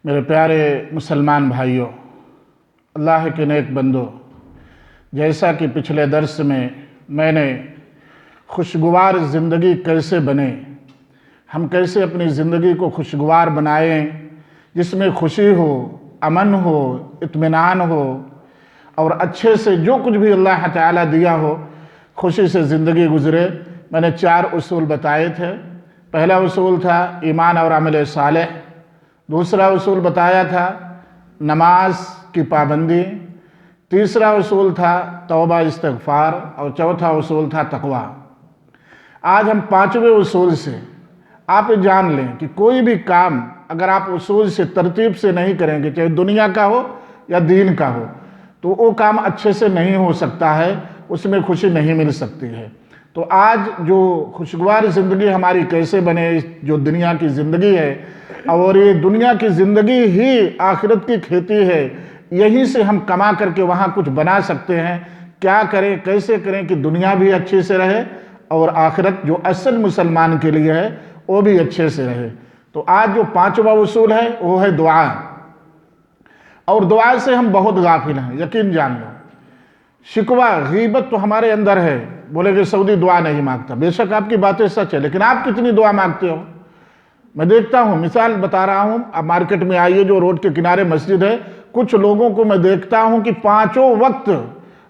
میرے پیارے مسلمان بھائیوں، اللہ کے نیک بندو، جیسا کہ پچھلے درس میں نے خوشگوار زندگی کیسے بنے، ہم کیسے اپنی زندگی کو خوشگوار بنائیں جس میں خوشی ہو، امن ہو، اطمینان ہو اور اچھے سے جو کچھ بھی اللہ تعالیٰ دیا ہو خوشی سے زندگی گزرے۔ میں نے 4 اصول بتائے تھے۔ پہلا اصول تھا ایمان اور عمل صالح، دوسرا اصول بتایا تھا نماز کی پابندی، تیسرا اصول تھا توبہ استغفار اور چوتھا اصول تھا تقوی۔ آج ہم 5ویں اصول سے آپ جان لیں کہ کوئی بھی کام اگر آپ اصول سے ترتیب سے نہیں کریں گے، چاہے دنیا کا ہو یا دین کا ہو، تو وہ کام اچھے سے نہیں ہو سکتا ہے، اس میں خوشی نہیں مل سکتی ہے۔ تو آج جو خوشگوار زندگی ہماری کیسے بنے، جو دنیا کی زندگی ہے، اور یہ دنیا کی زندگی ہی آخرت کی کھیتی ہے، یہیں سے ہم کما کر کے وہاں کچھ بنا سکتے ہیں۔ کیا کریں، کیسے کریں کہ دنیا بھی اچھے سے رہے اور آخرت جو اصل مسلمان کے لیے ہے وہ بھی اچھے سے رہے۔ تو آج جو 5واں اصول ہے وہ ہے دعا، اور دعا سے ہم بہت غافل ہیں، یقین جان لو۔ شکوہ غیبت تو ہمارے اندر ہے، بولے کہ سعودی دعا نہیں مانگتا، بے شک آپ کی باتیں سچ ہے، لیکن آپ کتنی دعا مانگتے ہو؟ میں دیکھتا ہوں، مثال بتا رہا ہوں، اب مارکیٹ میں آئیے جو روڈ کے کنارے مسجد ہے، کچھ لوگوں کو میں دیکھتا ہوں کہ 5 وقت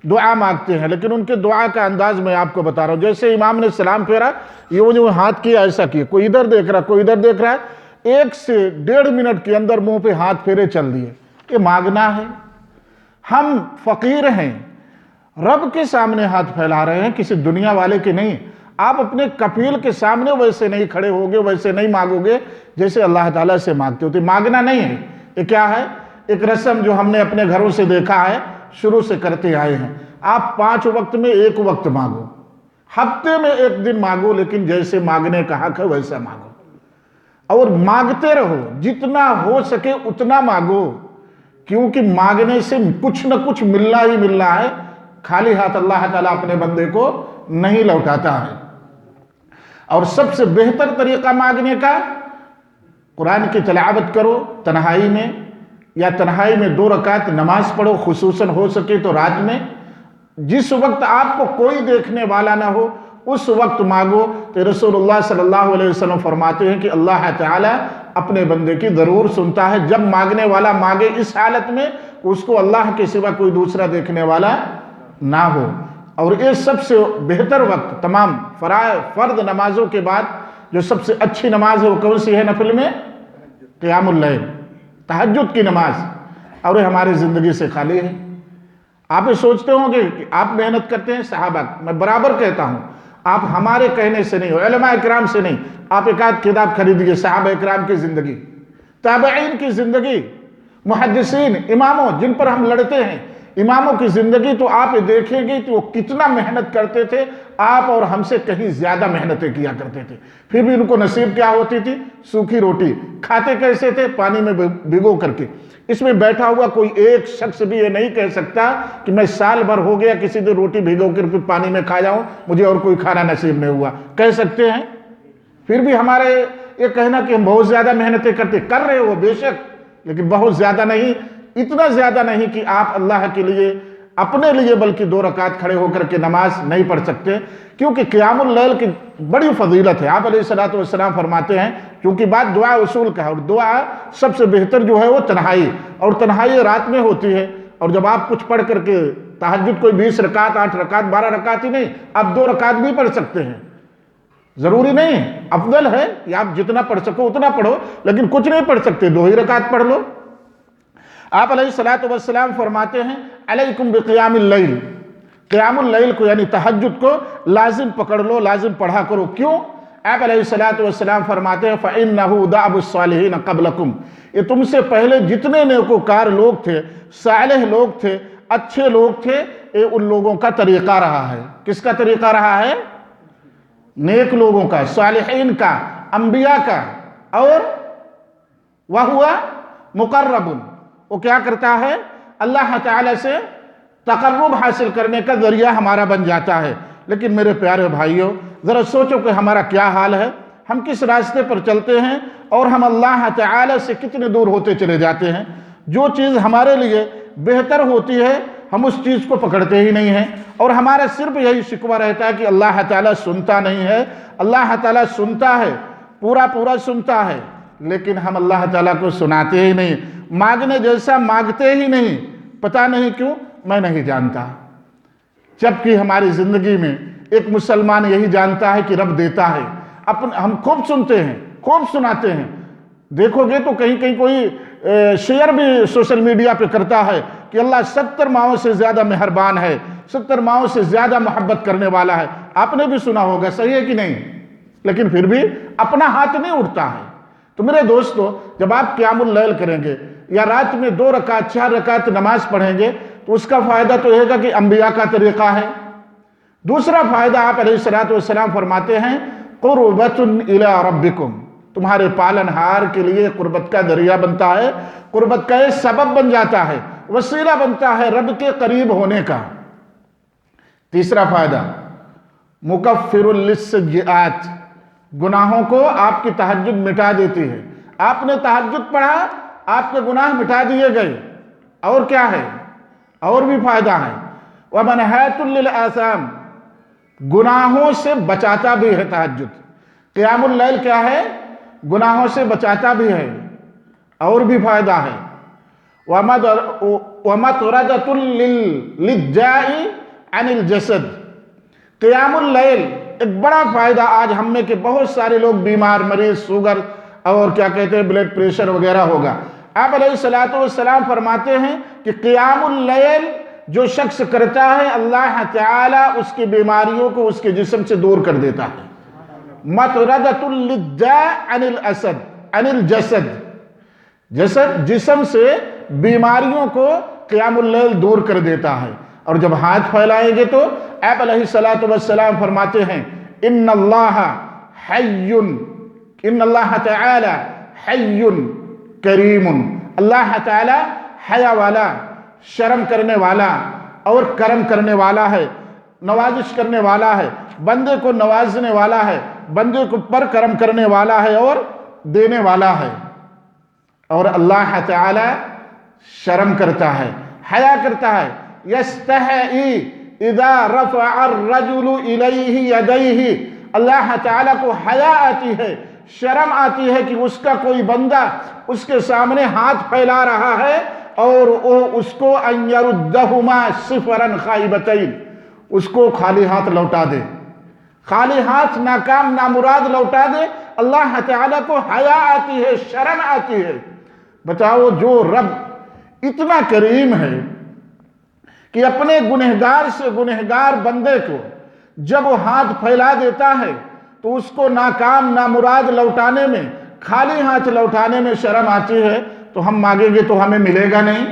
دعا مانگتے ہیں، لیکن ان کے دعا کا انداز میں آپ کو بتا رہا ہوں۔ جیسے امام نے سلام پھیرا، یہ جو ہاتھ کیا ایسا کیا، کوئی ادھر دیکھ رہا، کوئی ادھر دیکھ رہا ہے، 1 سے 1.5 منٹ کے اندر منہ پہ ہاتھ پھیرے چل دیے۔ یہ مانگنا ہے؟ ہم فقیر ہیں، رب کے سامنے ہاتھ پھیلا رہے ہیں، کسی دنیا والے کے نہیں۔ آپ اپنے کفیل کے سامنے ویسے نہیں کھڑے ہوگے، ویسے نہیں مانگو گے جیسے اللہ تعالیٰ سے مانگتے ہو۔ تو مانگنا نہیں ہے، یہ کیا ہے؟ ایک رسم جو ہم نے اپنے گھروں سے دیکھا ہے، شروع سے کرتے آئے ہیں۔ آپ 5 وقت میں 1 وقت مانگو، ہفتے میں 1 دن مانگو، لیکن جیسے مانگنے کا حق ہے ویسا مانگو، اور مانگتے رہو، جتنا ہو سکے اتنا مانگو، کیونکہ مانگنے سے کچھ نہ کچھ ملنا ہی ملنا ہے۔ خالی ہاتھ اللہ تعالیٰ اپنے بندے کو نہیں لوٹاتا ہے۔ اور سب سے بہتر طریقہ مانگنے کا، قرآن کی تلاوت کرو تنہائی میں، یا تنہائی میں 2 رکعت نماز پڑھو، خصوصاً ہو سکے تو رات میں، جس وقت آپ کو کوئی دیکھنے والا نہ ہو اس وقت مانگو۔ تو رسول اللہ صلی اللہ علیہ وسلم فرماتے ہیں کہ اللہ تعالیٰ اپنے بندے کی ضرور سنتا ہے، جب مانگنے والا مانگے اس حالت میں کہ اس کو اللہ کے سوا کوئی دوسرا دیکھنے والا نہ ہو۔ اور یہ سب سے بہتر وقت تمام فرض نمازوں کے بعد جو سب سے اچھی نماز ہے وہ کون سی ہے نفل میں؟ قیام اللیل، تہجد کی نماز، اور یہ ہماری زندگی سے خالی ہے۔ آپ یہ سوچتے ہوں گے کہ آپ محنت کرتے ہیں، صحابہ، میں برابر کہتا ہوں، آپ ہمارے کہنے سے نہیں، علماء اکرام سے نہیں، آپ ایک آدھ کتاب خریدیے، صحابہ اکرام کی زندگی، تابعین کی زندگی، محدثین، اماموں جن پر ہم لڑتے ہیں، اماموں کی زندگی تو آپ دیکھیں گے کہ وہ کتنا محنت کرتے تھے، آپ اور ہم سے کہیں زیادہ محنتیں کیا کرتے تھے، پھر بھی ان کو نصیب کیا ہوتی تھی؟ سوکھی روٹی۔ کھاتے کیسے تھے؟ پانی میں بھگو کر کے۔ اس میں بیٹھا ہوا کوئی ایک شخص بھی یہ نہیں کہہ سکتا کہ میں سال بھر ہو گیا کسی دن روٹی بھگو کر پھر پانی میں کھا جاؤں، مجھے اور کوئی کھانا نصیب نہیں ہوا۔ کہہ سکتے ہیں؟ پھر بھی ہمارے یہ کہنا کہ ہم بہت زیادہ محنتیں کر رہے ہو، بے شک، لیکن بہت زیادہ نہیں، اتنا زیادہ نہیں کہ آپ اللہ کے لیے، اپنے لیے بلکہ 2 رکعت کھڑے ہو کر کے نماز نہیں پڑھ سکتے، کیونکہ قیام اللیل کی بڑی فضیلت ہے۔ آپ علیہ السلام فرماتے ہیں، کیونکہ بات دعا اصول کا ہے، اور دعا سب سے بہتر جو ہے وہ تنہائی، اور تنہائی رات میں ہوتی ہے۔ اور جب آپ کچھ پڑھ کر کے تہجد کوئی 20 رکعت، 8 رکعت، 12 رکعت ہی نہیں، آپ 2 رکعت بھی پڑھ سکتے ہیں، ضروری نہیں ہے، افضل ہے کہ آپ جتنا پڑھ سکو اتنا پڑھو، لیکن کچھ نہیں پڑھ سکتے 2 ہی رکعت پڑھ لو۔ آپ علیہ السلام فرماتے ہیں علیکم بقیام اللیل، قیام اللیل کو یعنی تہجد کو لازم پکڑ لو، لازم پڑھا کرو۔ کیوں؟ آپ علیہ السلام فرماتے ہیں فَإِنَّهُ دَعْبُ الصَّالِحِينَ قَبْلَكُمْ، یہ تم سے پہلے جتنے نیکوکار لوگ تھے، صالح لوگ تھے، اچھے لوگ تھے، یہ ان لوگوں کا طریقہ رہا ہے۔ کس کا طریقہ رہا ہے؟ نیک لوگوں کا، صالحین کا، انبیاء کا۔ اور وَهُوَ مُقَرَّبٌ، وہ کیا کرتا ہے؟ اللہ تعالیٰ سے تقرب حاصل کرنے کا ذریعہ ہمارا بن جاتا ہے۔ لیکن میرے پیارے بھائیوں، ذرا سوچو کہ ہمارا کیا حال ہے؟ ہم کس راستے پر چلتے ہیں اور ہم اللہ تعالی سے کتنے دور ہوتے چلے جاتے ہیں۔ جو چیز ہمارے لیے بہتر ہوتی ہے ہم اس چیز کو پکڑتے ہی نہیں ہیں، اور ہمارا صرف یہی شکوہ رہتا ہے کہ اللہ تعالیٰ سنتا نہیں ہے۔ اللہ تعالیٰ سنتا ہے، پورا پورا سنتا ہے، لیکن ہم اللہ تعالیٰ کو سناتے ہی نہیں، مانگنے جیسا مانگتے ہی نہیں۔ پتہ نہیں کیوں، میں نہیں جانتا۔ جبکہ ہماری زندگی میں ایک مسلمان یہی جانتا ہے کہ رب دیتا ہے۔ ہم خوب سنتے ہیں، خوب سناتے ہیں۔ دیکھو گے تو کہیں کہیں کوئی شیئر بھی سوشل میڈیا پہ کرتا ہے کہ اللہ 70 ماؤں سے زیادہ مہربان ہے، 70 ماؤں سے زیادہ محبت کرنے والا ہے۔ آپ نے بھی سنا ہوگا، صحیح ہے کہ نہیں؟ لیکن پھر بھی اپنا ہاتھ نہیں اٹھتا ہے۔ تو میرے دوستو، جب آپ قیام اللیل کریں گے یا رات میں 2 رکعت 4 رکعت نماز پڑھیں گے تو اس کا فائدہ تو یہ ہے کہ انبیاء کا طریقہ ہے۔ دوسرا فائدہ آپ علیہ السلام فرماتے ہیں، قربۃ الی ربکم، تمہارے پالنہار کے لیے قربت کا ذریعہ بنتا ہے، قربت کا ایک سبب بن جاتا ہے، وسیلہ بنتا ہے رب کے قریب ہونے کا۔ تیسرا فائدہ، مکفر للسیئات، گناہوں کو آپ کی تہجد مٹا دیتی ہے۔ آپ نے تہجد پڑھا، آپ کے گناہ مٹا دیے گئے۔ اور کیا ہے؟ اور بھی فائدہ ہے، ومنہاۃ للآثام، گناہوں سے بچاتا بھی ہے تہجد۔ قیام اللیل کیا ہے؟ گناہوں سے بچاتا بھی ہے۔ اور بھی فائدہ ہے، ومطردۃ للجاء عن الجسد، قیام اللیل ایک بڑا فائدہ آج ہم میں کہ بہت سارے لوگ بیمار، مریض، شوگر اور کیا کہتے ہیں بلڈ پریشر وغیرہ ہوگا۔ آپ علیہ السلام فرماتے ہیں کہ قیام اللیل جو شخص کرتا ہے اللہ تعالیٰ اس کی بیماریوں کو اس کے جسم سے دور کر دیتا ہے۔ مطردۃ للجاء عن الجسد، جسم سے بیماریوں کو قیام اللیل دور کر دیتا ہے۔ اور جب ہاتھ پھیلائیں گے تو آپ علیہ السلام فرماتے ہیں، ان اللہ تعالی حی کریم، اللہ تعالی حیا والا، شرم کرنے والا اور کرم کرنے والا ہے، نوازش کرنے والا ہے، بندے کو نوازنے والا ہے، بندے کو پر کرم کرنے والا ہے اور دینے والا ہے۔ اور اللہ تعالی شرم کرتا ہے، حیا کرتا ہے۔ یستحئی اذا رفع الرجل الیہ یدیہ، اللہ تعالیٰ کو حیا آتی ہے، شرم آتی ہے کہ اس کا کوئی بندہ اس کے سامنے ہاتھ پھیلا رہا ہے اور وہ اس کو ان یردہما صفرا خائبتین، اس کو خالی ہاتھ لوٹا دے، خالی ہاتھ ناکام نامراد لوٹا دے۔ اللہ تعالیٰ کو حیا آتی ہے، شرم آتی ہے۔ بتاؤ، جو رب اتنا کریم ہے کہ اپنے گنہگار سے گنہگار بندے کو جب وہ ہاتھ پھیلا دیتا ہے تو اس کو ناکام نامراد لوٹانے میں، خالی ہاتھ لوٹانے میں شرم آتی ہے، تو ہم مانگیں گے تو ہمیں ملے گا نہیں۔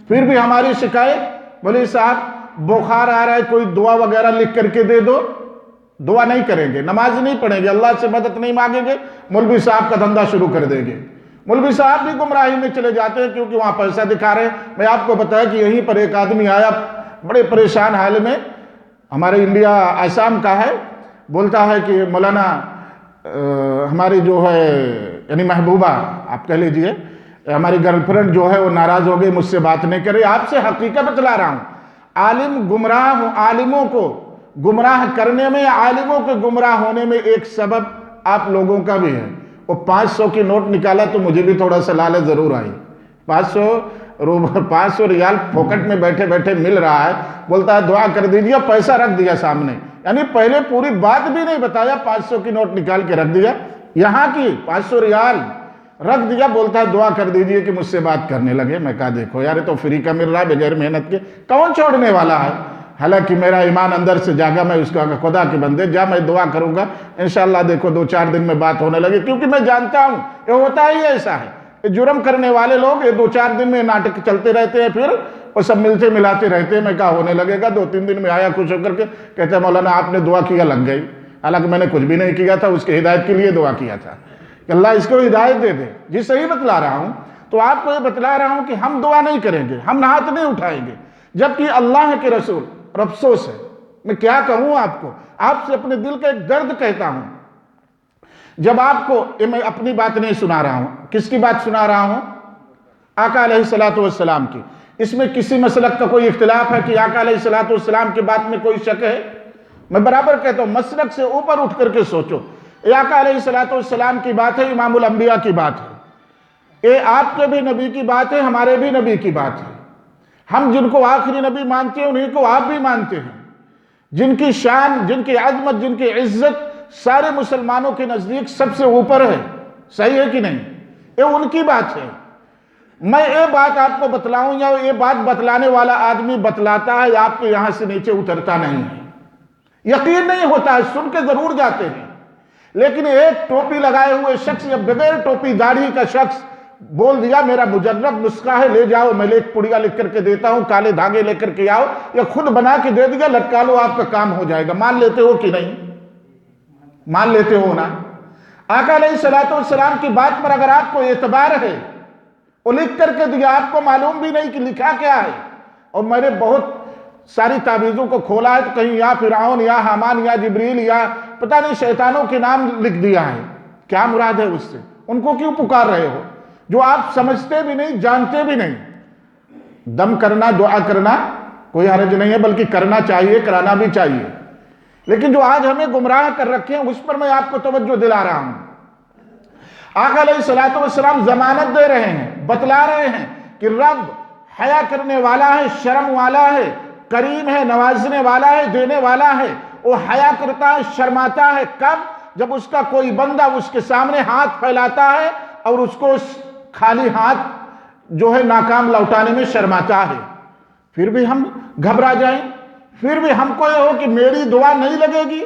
پھر بھی ہماری شکایت، بولے صاحب بخار آ رہا ہے، کوئی دعا وغیرہ لکھ کر کے دے دو۔ دعا نہیں کریں گے، نماز نہیں پڑھیں گے، اللہ سے مدد نہیں مانگیں گے، مولوی صاحب کا دھندا شروع کر دیں گے۔ مولوی صاحب بھی گمراہی میں چلے جاتے ہیں کیونکہ وہاں پیسہ دکھا رہے ہیں۔ میں آپ کو بتایا کہ یہیں پر ایک آدمی آیا بڑے پریشان حال میں، ہمارے انڈیا آسام کا ہے، بولتا ہے کہ مولانا ہماری جو ہے یعنی محبوبہ آپ کہہ لیجئے، ہماری گرل فرینڈ جو ہے وہ ناراض ہو گئی، مجھ سے بات نہیں کرے۔ آپ سے حقیقت بتلا رہا ہوں، عالم گمراہ، عالموں کو گمراہ کرنے میں، عالموں کے گمراہ ہونے میں ایک سبب آپ لوگوں کا بھی ہے۔ وہ 500 کی نوٹ نکالا تو مجھے بھی تھوڑا سا لالچ ضرور آئی۔ 500 ریال پاکٹ میں بیٹھے بیٹھے مل رہا ہے، بولتا ہے دعا کر دیجئے، پیسہ رکھ دیا سامنے، یعنی پہلے پوری بات بھی نہیں بتایا، 500 کی نوٹ نکال کے رکھ دیا، یہاں کی 500 ریال رکھ دیا، بولتا ہے دعا کر دیجئے کہ مجھ سے بات کرنے لگے۔ میں کہا دیکھو یار، تو فری کا مل رہا ہے بغیر محنت کے، کون چھوڑنے والا ہے؟ حالانکہ میرا ایمان اندر سے جاگا، میں اس کا خدا کے بندے جا، میں دعا کروں گا انشاءاللہ، دیکھو 2-4 دن میں بات ہونے لگے، کیونکہ میں جانتا ہوں یہ ہوتا ہی ایسا ہے۔ یہ جرم کرنے والے لوگ یہ 2-4 دن میں ناٹک چلتے رہتے ہیں، پھر وہ سب ملتے ملاتے رہتے ہیں۔ میں کہا ہونے لگے گا، 2-3 دن میں آیا خوش ہو کر کے، کہتے ہیں مولانا آپ نے دعا کیا لگ گئی، حالانکہ میں نے کچھ بھی نہیں کیا تھا، اس کے ہدایت کے لیے دعا کیا تھا کہ اللہ اس کو ہدایت دے دے۔ جی صحیح بتلا رہا ہوں، تو آپ کو یہ بتلا رہا ہوں کہ ہم دعا نہیں کریں گے، ہم ہاتھ نہیں اٹھائیں گے، جبکہ اللہ کے رسول، اور افسوس ہے، میں کیا کہوں آپ کو، آپ سے اپنے دل کا ایک درد کہتا ہوں، جب آپ کو، یہ میں اپنی بات نہیں سنا رہا ہوں، کس کی بات سنا رہا ہوں؟ آقا علیہ الصلوۃ والسلام کی۔ اس میں کسی مسلک کا کوئی اختلاف ہے کہ آقا علیہ الصلوۃ والسلام کی بات میں کوئی شک ہے؟ میں برابر کہتا ہوں مسلک سے اوپر اٹھ کر کے سوچو، یہ آقا علیہ الصلوۃ والسلام کی بات ہے، امام الانبیاء کی بات ہے، یہ آپ کے بھی نبی کی بات ہے، ہمارے بھی نبی کی بات ہے۔ ہم جن کو آخری نبی مانتے ہیں انہیں کو آپ بھی مانتے ہیں، جن کی شان، جن کی عظمت، جن کی عزت سارے مسلمانوں کے نزدیک سب سے اوپر ہے، صحیح ہے کہ نہیں؟ یہ ان کی بات ہے۔ میں یہ بات آپ کو بتلاؤں یا یہ بات بتلانے والا آدمی بتلاتا ہے، آپ کے یہاں سے نیچے اترتا نہیں ہے، یقین نہیں ہوتا ہے، سن کے ضرور جاتے ہیں، لیکن ایک ٹوپی لگائے ہوئے شخص یا بغیر ٹوپی داڑھی کا شخص بول دیا میرا مجرب نسخہ ہے، لے جاؤ، میں ایک پڑیا لکھ کر کے دیتا ہوں، کالے دھاگے لے کر کے آؤ، یا خود بنا کے دے دیا، لٹکا لو، آپ کا کام ہو جائے گا۔ مان لیتے ہو کہ نہیں؟ مان لیتے ہو نا؟ آقا علیہ الصلوۃ والسلام کی بات پر اگر آپ کو اعتبار ہے، وہ لکھ کر کے دیا، آپ کو معلوم بھی نہیں کہ لکھا کیا ہے، اور میں نے بہت ساری تعویذوں کو کھولا ہے تو کہیں یا فرعون یا حامان یا جبریل یا پتہ نہیں شیطانوں کے نام لکھ دیا ہے، کیا مراد ہے اس سے؟ ان کو کیوں پکار رہے ہو جو آپ سمجھتے بھی نہیں، جانتے بھی نہیں؟ دم کرنا، دعا کرنا کوئی حرج نہیں ہے، بلکہ کرنا چاہیے، کرانا بھی چاہیے، لیکن جو آج ہمیں گمراہ کر رکھے ہیں اس پر میں آپ کو توجہ دلا رہا ہوں۔ آقا علیہ الصلوۃ والسلام ضمانت دے رہے ہیں، بتلا رہے ہیں کہ رب حیا کرنے والا ہے، شرم والا ہے، کریم ہے، نوازنے والا ہے، دینے والا ہے۔ وہ حیا کرتا ہے، شرماتا ہے کب؟ جب اس کا کوئی بندہ اس کے سامنے ہاتھ پھیلاتا ہے اور اس کو خالی ہاتھ جو ہے ناکام لوٹانے میں شرماتا ہے۔ پھر بھی ہم گھبرا جائیں، پھر بھی ہم کو یہ ہو کہ میری دعا نہیں لگے گی،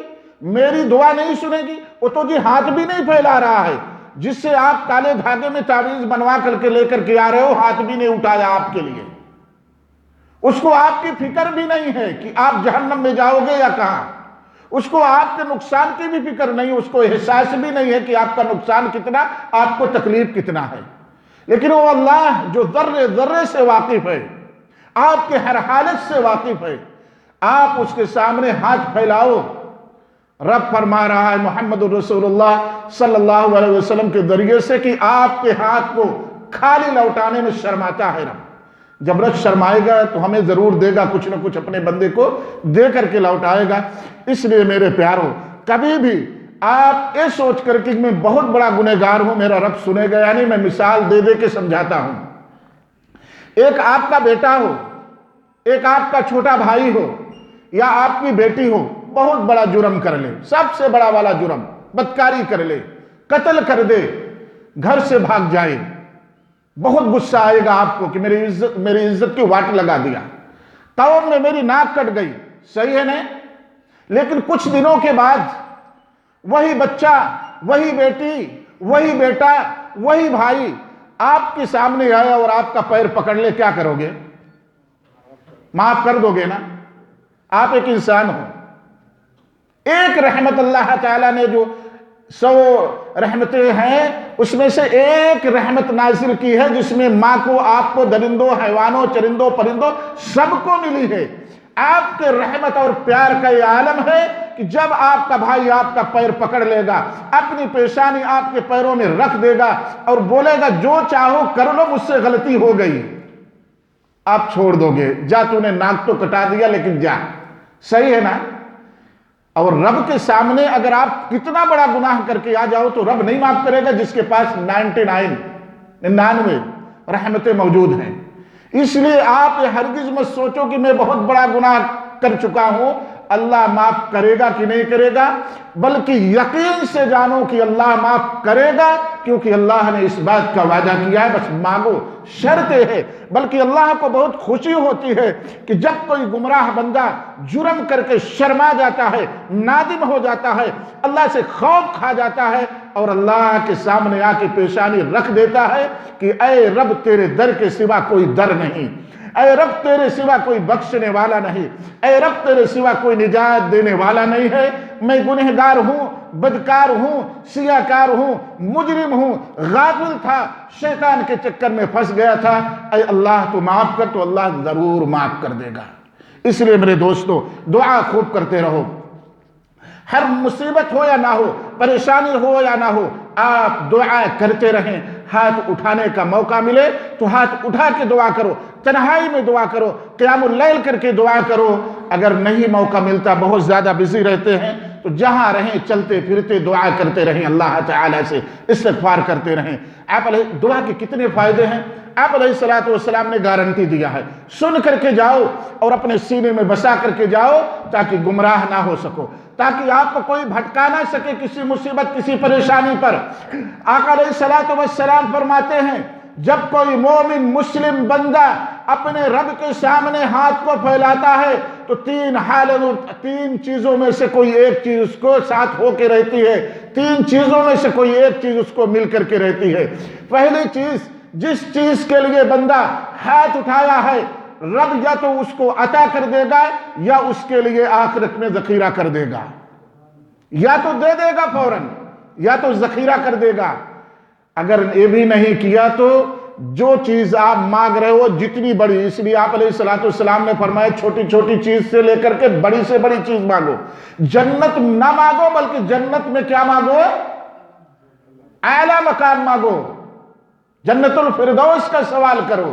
میری دعا نہیں سنے گی، وہ تو جی ہاتھ بھی نہیں پھیلا رہا ہے، جس سے آپ کالے دھاگے میں تعویذ بنوا کر کے لے کر کے آ رہے ہو، ہاتھ بھی نہیں اٹھایا آپ کے لیے۔ اس کو آپ کی فکر بھی نہیں ہے کہ آپ جہنم میں جاؤ گے یا کہاں، اس کو آپ کے نقصان کی بھی فکر نہیں، اس کو احساس بھی نہیں ہے کہ آپ کا نقصان کتنا، آپ کو تکلیف کتنا ہے۔ لیکن وہ اللہ جو ذرے ذرے سے واقف ہے، آپ کے ہر حالت سے واقف ہے، آپ اس کے سامنے ہاتھ پھیلاؤ۔ رب فرما رہا ہے محمد رسول اللہ صلی اللہ علیہ وسلم کے ذریعے سے کہ آپ کے ہاتھ کو خالی لوٹانے میں شرماتا ہے رب۔ جب رب شرمائے گا تو ہمیں ضرور دے گا، کچھ نہ کچھ اپنے بندے کو دے کر کے لوٹائے گا۔ اس لیے میرے پیارو، کبھی بھی آپ یہ سوچ کر کہ میں بہت بڑا گنہگار ہوں، میرا رب سنے گا، یعنی میں مثال دے دے کے سمجھاتا ہوں۔ ایک آپ کا بیٹا ہو، ایک آپ کا چھوٹا بھائی ہو یا آپ کی بیٹی ہو، بہت بڑا جرم کر لے، سب سے بڑا والا جرم، بدکاری کر لے، قتل کر دے، گھر سے بھاگ جائے، بہت غصہ آئے گا آپ کو کہ میری عزت کی واٹ لگا دیا، قوم میں میری ناک کٹ گئی، صحیح ہے نہیں؟ لیکن کچھ دنوں کے بعد وہی بچہ، وہی بیٹی، وہی بیٹا، وہی بھائی آپ کے سامنے آیا اور آپ کا پیر پکڑ لے، کیا کرو گے؟ معاف کر دو گے نا؟ آپ ایک انسان ہو، ایک رحمت اللہ تعالیٰ نے جو 100 رحمتیں ہیں اس میں سے ایک رحمت نازل کی ہے، جس میں ماں کو، آپ کو، درندوں، حیوانوں، چرندوں، پرندوں سب کو ملی ہے۔ آپ کے رحمت اور پیار کا یہ عالم ہے کہ جب آپ کا بھائی آپ کا پیر پکڑ لے گا، اپنی پیشانی آپ کے پیروں میں رکھ دے گا اور بولے گا جو چاہو کر لو، مجھ سے غلطی ہو گئی، آپ چھوڑ دو گے؟ جا تو نے ناک تو کٹا دیا لیکن جا، صحیح ہے نا؟ اور رب کے سامنے اگر آپ کتنا بڑا گناہ کر کے آ جاؤ تو رب نہیں معاف کرے گا، جس کے پاس 99 رحمتیں موجود ہیں۔ اس لیے آپ یہ ہرگز مت سوچو کہ میں بہت بڑا گناہ کر چکا ہوں، اللہ معاف کرے گا کہ نہیں کرے گا، بلکہ یقین سے جانو کہ اللہ معاف کرے گا، کیونکہ اللہ نے اس بات کا وعدہ کیا ہے، بس مانگو، شرط ہے۔ بلکہ اللہ کو بہت خوشی ہوتی ہے کہ جب کوئی گمراہ بندہ جرم کر کے شرما جاتا ہے، نادم ہو جاتا ہے، اللہ سے خوف کھا جاتا ہے اور اللہ کے سامنے آ کے پیشانی رکھ دیتا ہے کہ اے رب تیرے در کے سوا کوئی در نہیں، اے رب تیرے سوا کوئی بخشنے والا نہیں، اے رب تیرے سوا کوئی نجات دینے والا نہیں ہے، میں گنہگار ہوں، بدکار ہوں، سیاکار ہوں، مجرم ہوں، غافل تھا، شیطان کے چکر میں پھنس گیا تھا، اے اللہ تو معاف کر، تو اللہ ضرور معاف کر دے گا۔ اس لیے میرے دوستو دعا خوب کرتے رہو۔ ہر مصیبت ہو یا نہ ہو، پریشانی ہو یا نہ ہو، آپ دعا کرتے رہیں۔ ہاتھ اٹھانے کا موقع ملے تو ہاتھ اٹھا کے دعا کرو، تنہائی میں دعا کرو، قیام اللیل کر کے دعا کرو۔ اگر نہیں موقع ملتا، بہت زیادہ بزی رہتے ہیں، تو جہاں رہیں چلتے پھرتے دعا کرتے رہیں، اللہ تعالیٰ سے استغفار کرتے رہیں۔ دعا کے کتنے فائدے ہیں، آپ علیہ السلام نے گارنٹی دیا ہے، سن کر کے جاؤ اور اپنے سینے میں بسا کر کے جاؤ تاکہ گمراہ نہ ہو سکو، تاکہ آپ کو کوئی بھٹکا نہ سکے کسی مصیبت کسی پریشانی پر۔ آقا علیہ السلام فرماتے ہیں جب کوئی مومن مسلم بندہ اپنے رب کے سامنے ہاتھ کو پھیلاتا ہے تو تین چیزوں میں سے کوئی ایک چیز اس کو ساتھ ہو کے رہتی ہے، تین چیزوں میں سے کوئی ایک چیز اس کو مل کر کے رہتی ہے۔ پہلی چیز، جس چیز کے لیے بندہ ہاتھ اٹھایا ہے، رب یا تو اس کو عطا کر دے گا یا اس کے لیے آخرت میں ذخیرہ کر دے گا، یا تو دے دے گا فوراً یا تو ذخیرہ کر دے گا۔ اگر یہ بھی نہیں کیا تو جو چیز آپ مانگ رہے ہو جتنی بڑی، اس لیے آپ علیہ السلام نے فرمایا چھوٹی چھوٹی چیز سے لے کر کے بڑی سے بڑی چیز مانگو، جنت نہ مانگو بلکہ جنت میں کیا مانگو؟ اعلیٰ مقام مانگو، جنت الفردوس کا سوال کرو۔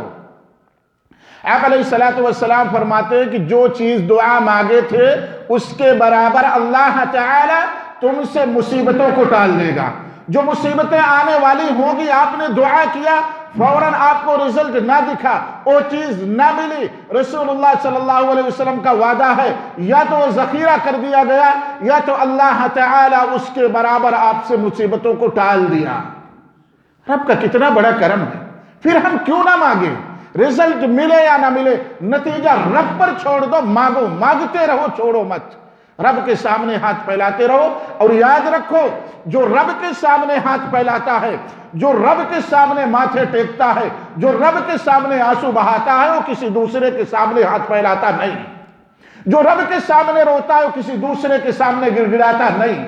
آپ علیہ السلام فرماتے ہیں کہ جو چیز دعا مانگے تھے اس کے برابر اللہ تعالی تم سے مصیبتوں کو ٹال دے گا۔ جو مصیبتیں آنے والی ہوں گی، آپ نے دعا کیا، فوراً آپ کو رزلٹ نہ دکھا، وہ چیز نہ ملی، رسول اللہ صلی اللہ علیہ وسلم کا وعدہ ہے یا تو وہ ذخیرہ کر دیا گیا یا تو اللہ تعالی اس کے برابر آپ سے مصیبتوں کو ٹال دیا۔ رب کا کتنا بڑا کرم ہے، پھر ہم کیوں نہ مانگیں؟ رزلٹ ملے یا نہ ملے، نتیجہ رب پر چھوڑ دو، مانگو، مانگتے رہو، چھوڑو مت۔ رب کے سامنے ہاتھ پھیلاتے رہو، اور یاد رکھو جو رب کے سامنے ہاتھ پھیلاتا ہے، جو رب کے سامنے ماتھے ٹیکتا ہے، جو رب کے سامنے آنسو بہاتا ہے، وہ کسی دوسرے کے سامنے ہاتھ پھیلاتا نہیں۔ جو رب کے سامنے روتا ہے وہ کسی دوسرے کے سامنے گڑ گڑاتا نہیں۔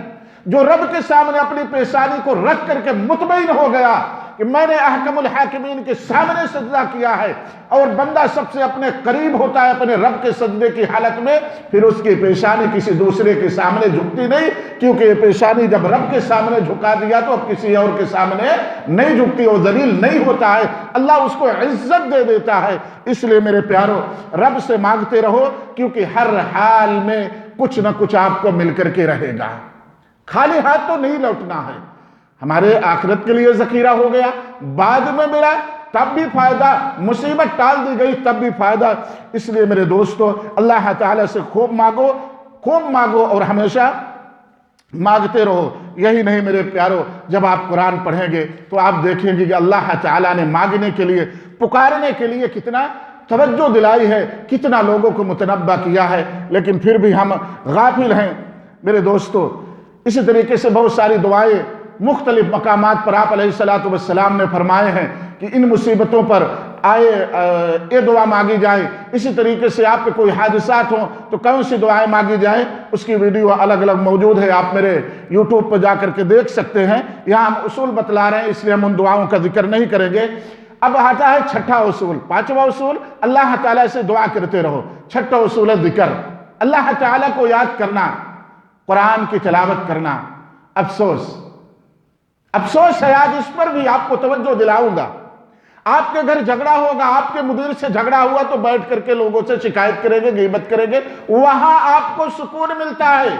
جو رب کے سامنے اپنی پیشانی کو رکھ کر کے مطمئن ہو گیا کہ میں نے احکم الحاکمین کے سامنے سجدہ کیا ہے، اور بندہ سب سے اپنے قریب ہوتا ہے اپنے رب کے سجدے کی حالت میں، پھر اس کی پیشانی کسی دوسرے کے سامنے جھکتی نہیں، کیونکہ یہ پیشانی جب رب کے سامنے جھکا دیا تو اب کسی اور کے سامنے نہیں جھکتی، وہ ذلیل نہیں ہوتا ہے، اللہ اس کو عزت دے دیتا ہے۔ اس لیے میرے پیارو، رب سے مانگتے رہو، کیونکہ ہر حال میں کچھ نہ کچھ آپ کو مل کر کے رہے گا، خالی ہاتھ تو نہیں لوٹنا ہے۔ ہمارے آخرت کے لیے ذخیرہ ہو گیا، بعد میں ملا تب بھی فائدہ، مصیبت ٹال دی گئی تب بھی فائدہ۔ اس لیے میرے دوستو، اللہ تعالیٰ سے خوب مانگو اور ہمیشہ مانگتے رہو۔ یہی نہیں میرے پیارو، جب آپ قرآن پڑھیں گے تو آپ دیکھیں گے کہ اللہ تعالیٰ نے مانگنے کے لیے، پکارنے کے لیے کتنا توجہ دلائی ہے، کتنا لوگوں کو متنبہ کیا ہے، لیکن پھر بھی ہم غافل ہیں۔ میرے دوستو، اسی طریقے سے بہت ساری دعائیں مختلف مقامات پر آپ علیہ السلام نے فرمائے ہیں کہ ان مصیبتوں پر یہ دعا مانگی جائے۔ اسی طریقے سے آپ پہ کوئی حادثات ہوں تو کون سی دعائیں مانگی جائیں، اس کی ویڈیو الگ الگ موجود ہے، آپ میرے یوٹیوب پہ جا کر کے دیکھ سکتے ہیں۔ یہاں ہم اصول بتلا رہے ہیں، اس لیے ہم ان دعاؤں کا ذکر نہیں کریں گے۔ اب آتا ہے چھٹا اصول، پانچواں اصول، اللہ تعالیٰ سے دعا کرتے رہو۔ چھٹا اصول ہے ذکر، اللہ تعالیٰ کو یاد کرنا، قرآن کی تلاوت کرنا۔ افسوس ہے، آج اس پر بھی آپ کو توجہ دلاؤں گا۔ آپ کے گھر جھگڑا ہوگا، آپ کے مدیر سے جھگڑا ہوا تو بیٹھ کر کے لوگوں سے شکایت کریں گے، غیبت کریں گے، وہاں آپ کو سکون ملتا ہے۔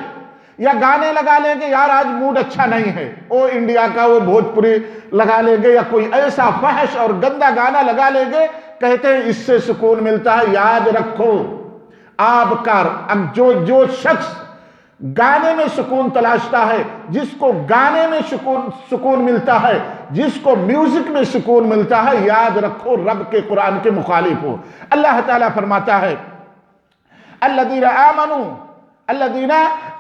یا گانے لگا لیں گے، یار آج موڈ اچھا نہیں ہے، وہ انڈیا کا وہ بھوجپوری لگا لیں گے، یا کوئی ایسا فحش اور گندا گانا لگا لیں گے، کہتے ہیں اس سے سکون ملتا ہے۔ یاد رکھو، آپ کا جو شخص گانے میں سکون تلاشتا ہے، جس کو گانے میں سکون ملتا ہے، جس کو میوزک میں سکون ملتا ہے، یاد رکھو رب کے قرآن کے مخالف ہو۔ اللہ تعالیٰ فرماتا ہے الذین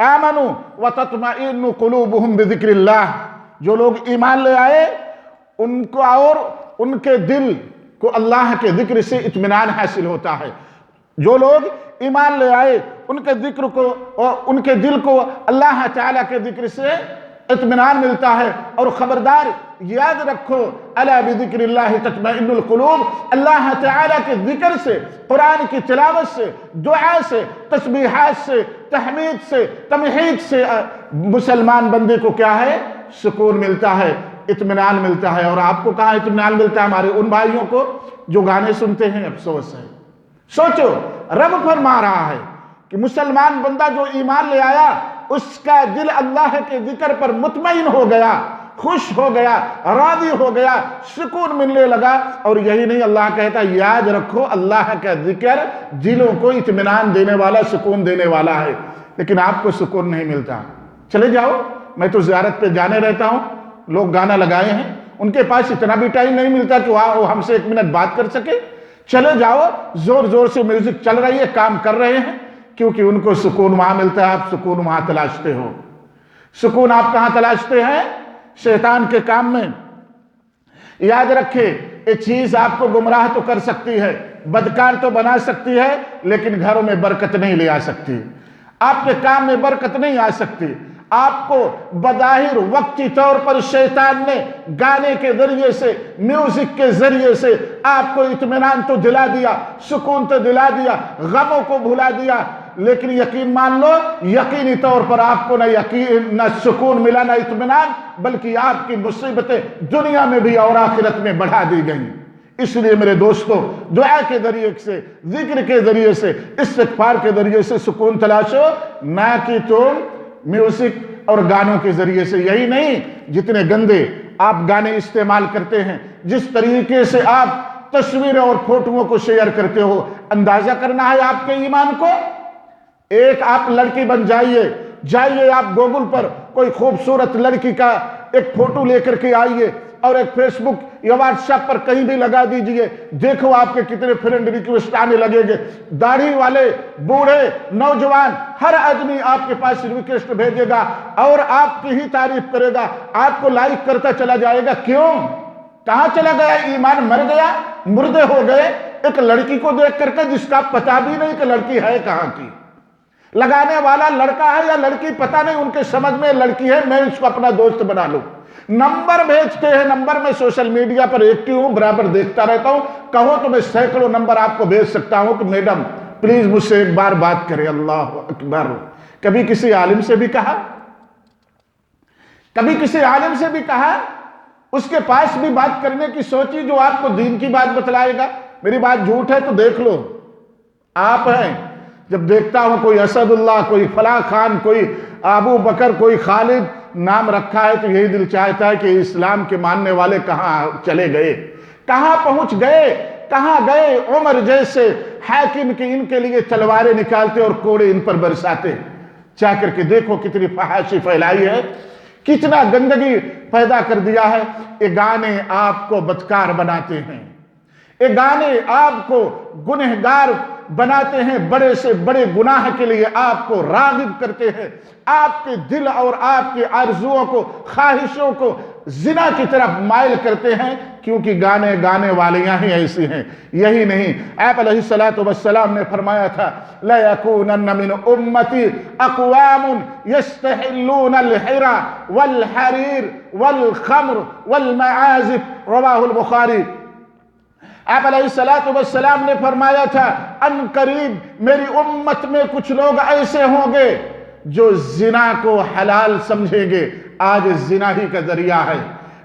آمنوا وتطمئن قلوبہم بذکر اللہ، جو لوگ ایمان لے آئے ان کو اور ان کے دل کو اللہ کے ذکر سے اطمینان حاصل ہوتا ہے۔ جو لوگ ایمان لے آئے ان کے ذکر کو اور ان کے دل کو اللہ تعالیٰ کے ذکر سے اطمینان ملتا ہے۔ اور خبردار یاد رکھو، الا بذکر اللہ تطمئن القلوب، اللہ تعالیٰ کے ذکر سے، قرآن کی تلاوت سے، دعا سے، تسبیحات سے، تحمید سے، تمحید سے مسلمان بندے کو کیا ہے؟ سکون ملتا ہے، اطمینان ملتا ہے۔ اور آپ کو کہاں اطمینان ملتا ہے؟ ہمارے ان بھائیوں کو جو گانے سنتے ہیں، افسوس ہے۔ سوچو، رب فرما رہا ہے کہ مسلمان بندہ جو ایمان لے آیا، اس کا دل اللہ کے ذکر پر مطمئن ہو گیا، خوش ہو گیا، راضی ہو گیا، سکون ملنے لگا۔ اور یہی نہیں، اللہ کہتا ہے یاد رکھو اللہ کا ذکر دلوں کو اطمینان دینے والا، سکون دینے والا ہے۔ لیکن آپ کو سکون نہیں ملتا۔ چلے جاؤ، میں تو زیارت پہ جانے رہتا ہوں، لوگ گانا لگائے ہیں، ان کے پاس اتنا بھی ٹائم نہیں ملتا کہ وہ ہم سے 1 منٹ بات کر سکے۔ چلے جاؤ، زور زور سے میوزک چل رہی ہے، کام کر رہے ہیں، کیونکہ ان کو سکون وہاں ملتا ہے، آپ سکون وہاں تلاشتے ہو۔ سکون آپ کہاں تلاشتے ہیں؟ شیطان کے کام میں۔ یاد رکھے، یہ چیز آپ کو گمراہ تو کر سکتی ہے، بدکار تو بنا سکتی ہے، لیکن گھروں میں برکت نہیں لے آ سکتی، آپ کے کام میں برکت نہیں آ سکتی۔ آپ کو بظاہر وقتی طور پر شیطان نے گانے کے ذریعے سے، میوزک کے ذریعے سے آپ کو اطمینان تو دلا دیا، سکون تو دلا دیا، غموں کو بھلا دیا، لیکن یقین مان لو، یقینی طور پر آپ کو نہ سکون ملا، نہ اطمینان، بلکہ آپ کی مصیبتیں دنیا میں بھی اور آخرت میں بڑھا دی گئیں۔ اس لیے میرے دوستو، دعا کے ذریعے سے، ذکر کے ذریعے سے، استغفار کے ذریعے سے سکون تلاشو، نہ کہ تم میوزک اور گانوں کے ذریعے سے۔ یہی نہیں، جتنے گندے آپ گانے استعمال کرتے ہیں، جس طریقے سے آپ تصویریں اور فوٹوؤں کو شیئر کرتے ہو، اندازہ کرنا ہے آپ کے ایمان کو۔ ایک آپ لڑکی بن جائیے آپ گوگل پر کوئی خوبصورت لڑکی کا ایک فوٹو لے کر کے آئیے، اور ایک فیس بک یا واٹس ایپ پر کہیں بھی لگا دیجئے، دیکھو آپ کے کتنے فرینڈ ریکویسٹ آنے لگے گے۔ داڑھی والے، بوڑھے، نوجوان، ہر آدمی آپ کے پاس ریکویسٹ بھیجے گا اور آپ کی ہی تعریف کرے گا، آپ کو لائک کرتا چلا جائے گا۔ کیوں؟ کہاں چلا گیا ایمان؟ مر گیا، مردے ہو گئے ایک لڑکی کو دیکھ کر کے جس کا پتہ بھی نہیں کہ لڑکی ہے کہاں کی۔ لگانے والا لڑکا ہے یا لڑکی پتہ نہیں، ان کے سمجھ میں لڑکی ہے، میں اس کو اپنا دوست بنا لوں۔ نمبر بھیجتے ہیں، نمبر میں سوشل میڈیا پر ایکٹیو ہوں، برابر دیکھتا رہتا ہوں، کہو تو میں سینکڑوں نمبر آپ کو بھیج سکتا ہوں کہ میڈم پلیز مجھ سے ایک بار بات کریں۔ اللہ اکبر! کبھی کسی عالم سے بھی کہا؟ کبھی کسی عالم سے بھی کہا؟ اس کے پاس بھی بات کرنے کی سوچی جو آپ کو دین کی بات بتلائے گا؟ میری بات جھوٹ ہے تو دیکھ لو، آپ ہیں۔ جب دیکھتا ہوں کوئی اسد اللہ، کوئی فلاں خان، کوئی ابو بکر، کوئی خالد نام رکھا ہے، تو یہی دل چاہتا ہے کہ اسلام کے ماننے والے کہاں چلے گئے، کہاں پہنچ گئے، کہاں گئے؟ عمر جیسے حاکم کی ان کے لیے تلواریں نکالتے اور کوڑے ان پر برساتے۔ چاہ کر کے دیکھو کتنی فحاشی پھیلائی ہے، کتنا گندگی پیدا کر دیا ہے۔ یہ گانے آپ کو بدکار بناتے ہیں، یہ گانے آپ کو گنہگار بناتے ہیں، بڑے سے بڑے گناہ کے لیے آپ کو راغب کرتے ہیں، آپ کے دل اور آپ کی آرزوؤں کو، خواہشوں کو زنا کی طرف مائل کرتے ہیں، کیونکہ گانے والیاں ہی ایسی ہیں۔ یہی نہیں، آپ علیہ السلام نے فرمایا تھا لَيَكُونَنَّ مِنْ أُمَّتِي أَقْوَامٌ يَسْتَحِلُّونَ الْحِرَى وَالْحَرِيرَ وَالْخَمْرَ وَالْمَعَازِفَ، رواہ البخاری۔ آپ علیہ السلام نے فرمایا تھا ان قریب میری امت میں کچھ لوگ ایسے ہوں گے جو زنا کو حلال سمجھیں گے۔ آج زنا ہی کا ذریعہ ہے،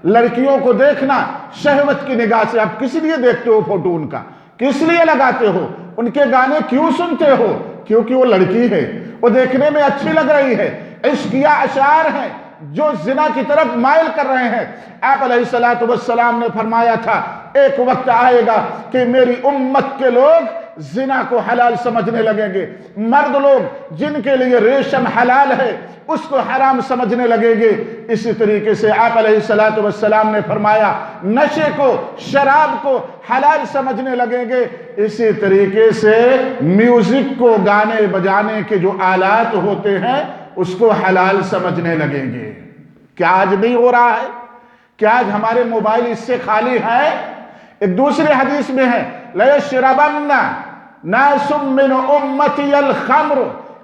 لڑکیوں کو دیکھنا شہوت کی نگاہ سے۔ آپ کس لیے دیکھتے ہو فوٹو ان کا؟ کس لیے لگاتے ہو؟ ان کے گانے کیوں سنتے ہو؟ کیونکہ وہ لڑکی ہے، وہ دیکھنے میں اچھی لگ رہی ہے، عشقیہ اشعار ہیں جو زنا کی طرف مائل کر رہے ہیں۔ آپ علیہ السلام نے فرمایا تھا ایک وقت آئے گا کہ میری امت کے لوگ زنا کو حلال سمجھنے لگیں گے، مرد لوگ جن کے لیے ریشم حلال ہے اس کو حرام سمجھنے لگیں گے۔ اسی طریقے سے آپ علیہ السلام نے فرمایا نشے کو، شراب کو حلال سمجھنے لگیں گے۔ اسی طریقے سے میوزک کو، گانے بجانے کے جو آلات ہوتے ہیں اس کو حلال سمجھنے لگیں گے۔ کیا آج نہیں ہو رہا ہے؟ کیا آج ہمارے موبائل اس سے خالی ہے؟ ایک دوسرے حدیث میں ہے لَيَشْرَبَنَّ نَاسٌ مِّنْ أُمَّتِيَ الْخَمْرُ،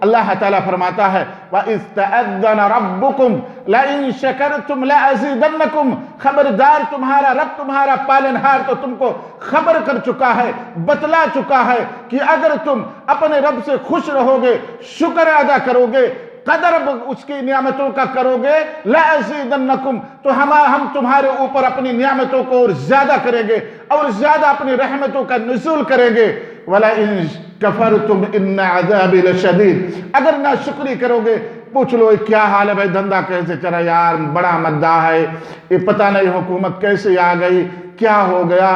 اللہ تعالیٰ فرماتا ہے وَإِذْ تَأَذَّنَ رَبُّكُمْ لَئِن شَكَرْتُمْ لَأَزِيدَنَّكُمْ، خبردار تمہارا رب، تمہارا پالنہار تو تم کو خبر کر چکا ہے، بتلا چکا ہے کہ اگر تم اپنے رب سے خوش رہو گے، شکر ادا کرو گے، قدر اس کی نعمتوں کا کرو گے، لَأَزِيدَنَّكُمْ، تو ہم تمہارے اوپر اپنی نعمتوں کو اور زیادہ کریں گے اور زیادہ اپنی رحمتوں کا نزول کریں گے، وَلَئِن كَفَرْتُمْ إِنَّ عَذَابِي لَشَدِيدٌ، اگر نہ شکری کرو گے، پوچھ لو کیا حال ہے بھائی، دھندا کیسے چلا یار، بڑا مدہ ہے، یہ پتہ نہیں حکومت کیسے آ گئی، کیا ہو گیا،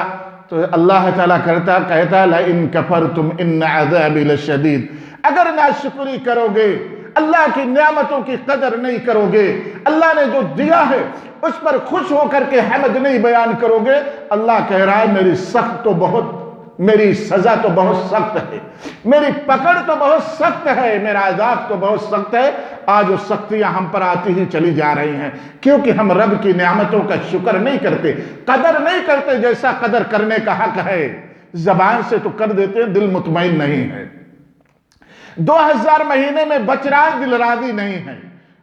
تو اللہ تعالیٰ کہتا لَئِن كَفَرْتُمْ إِنَّ عَذَابِي لَشَدِيدٌ، اگر نہ شکری کرو گے، اللہ کی نعمتوں کی قدر نہیں کرو گے، اللہ نے جو دیا ہے اس پر خوش ہو کر کے حمد نہیں بیان کرو گے، اللہ کہہ رہا ہے میری سزا تو بہت سخت ہے، میری پکڑ تو بہت سخت ہے، میرا عذاب تو بہت سخت ہے۔ آج وہ سختیاں ہم پر آتی ہی چلی جا رہی ہیں کیونکہ ہم رب کی نعمتوں کا شکر نہیں کرتے، قدر نہیں کرتے جیسا قدر کرنے کا حق ہے۔ زبان سے تو کر دیتے ہیں، دل مطمئن نہیں ہے۔ 2000 مہینے میں بچ رہا ہے، دل راضی نہیں ہے۔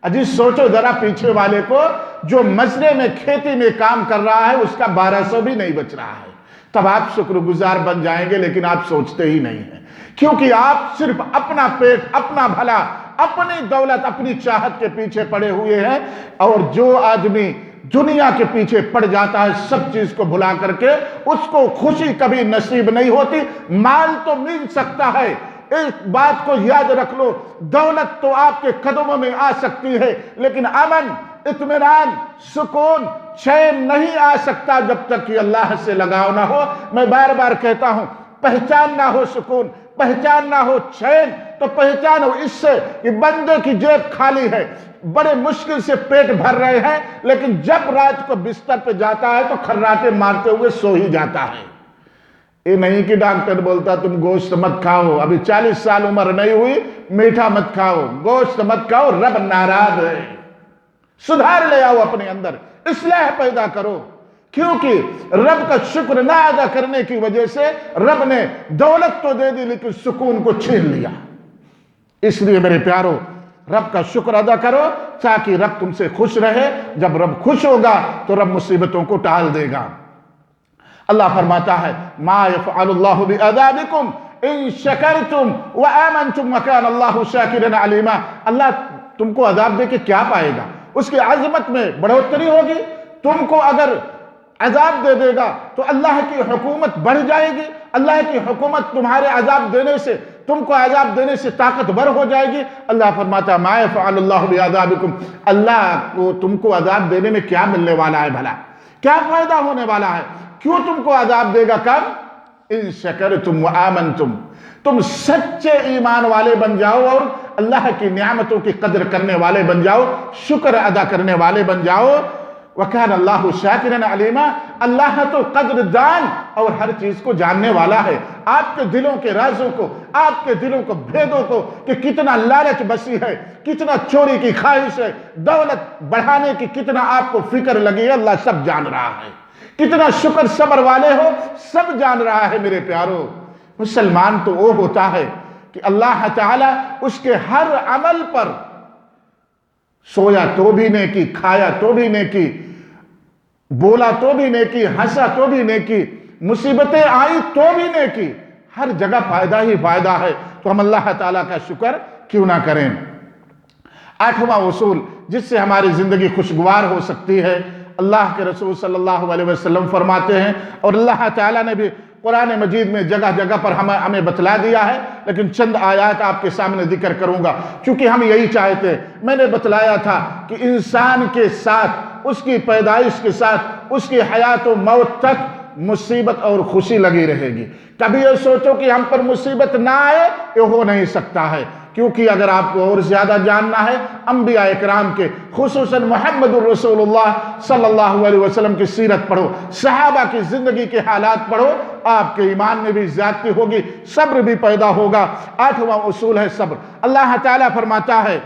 اجی سوچو ذرا پیچھے والے کو جو مزرعے میں کھیتی میں کام کر رہا ہے اس کا 1200 بھی نہیں بچ رہا ہے، تب آپ شکر گزار بن جائیں گے، لیکن آپ سوچتے ہی نہیں ہیں کیونکہ آپ صرف اپنا پیٹ، اپنا بھلا، اپنی دولت، اپنی چاہت کے پیچھے پڑے ہوئے ہیں۔ اور جو آدمی دنیا کے پیچھے پڑ جاتا ہے سب چیز کو بھلا کر کے، اس کو خوشی کبھی نصیب نہیں ہوتی۔ مال تو مل سکتا ہے، ایک بات کو یاد رکھ لو، دولت تو آپ کے قدموں میں آ سکتی ہے، لیکن امن، اطمینان، سکون، چین نہیں آ سکتا جب تک کہ اللہ سے لگاؤ نہ ہو۔ میں بار بار کہتا ہوں، پہچان نہ ہو سکون، پہچان نہ ہو چین، تو پہچان ہو اس سے کہ بندے کی جیب خالی ہے، بڑے مشکل سے پیٹ بھر رہے ہیں، لیکن جب رات کو بستر پہ جاتا ہے تو کھراٹے مارتے ہوئے سو ہی جاتا ہے۔ یہ نہیں کہ ڈاکٹر بولتا تم گوشت مت کھاؤ، ابھی 40 سال عمر نہیں ہوئی، میٹھا مت کھاؤ، گوشت مت کھاؤ، رب ناراض ہے۔ سدھار لے آؤ اپنے اندر، اصلاح پیدا کرو، کیونکہ رب کا شکر نہ ادا کرنے کی وجہ سے رب نے دولت تو دے دی لیکن سکون کو چھین لیا۔ اس لیے میرے پیارو، رب کا شکر ادا کرو تاکہ رب تم سے خوش رہے۔ جب رب خوش ہوگا تو رب مصیبتوں کو ٹال دے گا۔ اللہ فرماتا ہے ما يفعل اللہ بعذابکم ان شکرتم وآمنتم وکان اللہ شاکرا علیما، اللہ تم کو عذاب دے کے کیا پائے گا؟ اس کی عظمت میں بڑھوتری ہوگی۔ تم کو اگر عذاب دے دے گا تو اللہ کی حکومت بڑھ جائے گی، اللہ کی حکومت تمہارے عذاب دینے سے، تم کو عذاب دینے سے طاقتور ہو جائے گی۔ اللہ فرماتا ہے ما يفعل اللہ بعذابکم، اللہ کو تم کو عذاب دینے میں کیا ملنے والا ہے بھلا، کیا فائدہ ہونے والا ہے؟ کیوں تم کو عذاب دے گا؟ کب؟ ان شکرتم وآمنتم، تم سچے ایمان والے بن جاؤ اور اللہ کی نعمتوں کی قدر کرنے والے بن جاؤ، شکر ادا کرنے والے بن جاؤ۔ وَكَانَ اللَّهُ شَاكِرًا عَلِيمًا، اللہ تو قدر دان اور ہر چیز کو جاننے والا ہے، آپ کے دلوں کے رازوں کو، آپ کے دلوں کو، بھیدوں کو، کہ کتنا لالچ بسی ہے، کتنا چوری کی خواہش ہے، دولت بڑھانے کی کتنا آپ کو فکر لگی ہے، اللہ سب جان رہا ہے۔ کتنا شکر صبر والے ہو، سب جان رہا ہے میرے پیارو۔ مسلمان تو وہ ہوتا ہے کہ اللہ تعالیٰ اس کے ہر عمل پر، سویا تو بھی نیکی، کھایا تو بھی نیکی، بولا تو بھی نیکی، ہنسا تو بھی نیکی، مصیبتیں آئی تو بھی نیکی، ہر جگہ فائدہ ہی فائدہ ہے، تو ہم اللہ تعالیٰ کا شکر کیوں نہ کریں۔ 8واں اصول جس سے ہماری زندگی خوشگوار ہو سکتی ہے، اللہ کے رسول صلی اللہ علیہ وسلم فرماتے ہیں، اور اللہ تعالیٰ نے بھی قرآن مجید میں جگہ جگہ پر ہمیں بتلا دیا ہے، لیکن چند آیات آپ کے سامنے ذکر کروں گا کیونکہ ہم یہی چاہتے ہیں۔ میں نے بتلایا تھا کہ انسان کے ساتھ، اس کی پیدائش کے ساتھ، اس کی حیات و موت تک مصیبت اور خوشی لگی رہے گی۔ کبھی یہ سوچو کہ ہم پر مصیبت نہ آئے، یہ ہو نہیں سکتا ہے، کیونکہ اگر آپ کو اور زیادہ جاننا ہے انبیاء اکرام کے، خصوصاً محمد الرسول اللہ صلی اللہ علیہ وسلم کی سیرت پڑھو، صحابہ کی زندگی کے حالات پڑھو، آپ کے ایمان میں بھی زیادتی ہوگی، صبر بھی پیدا ہوگا۔ 8واں اصول ہے صبر۔ اللہ تعالیٰ فرماتا ہے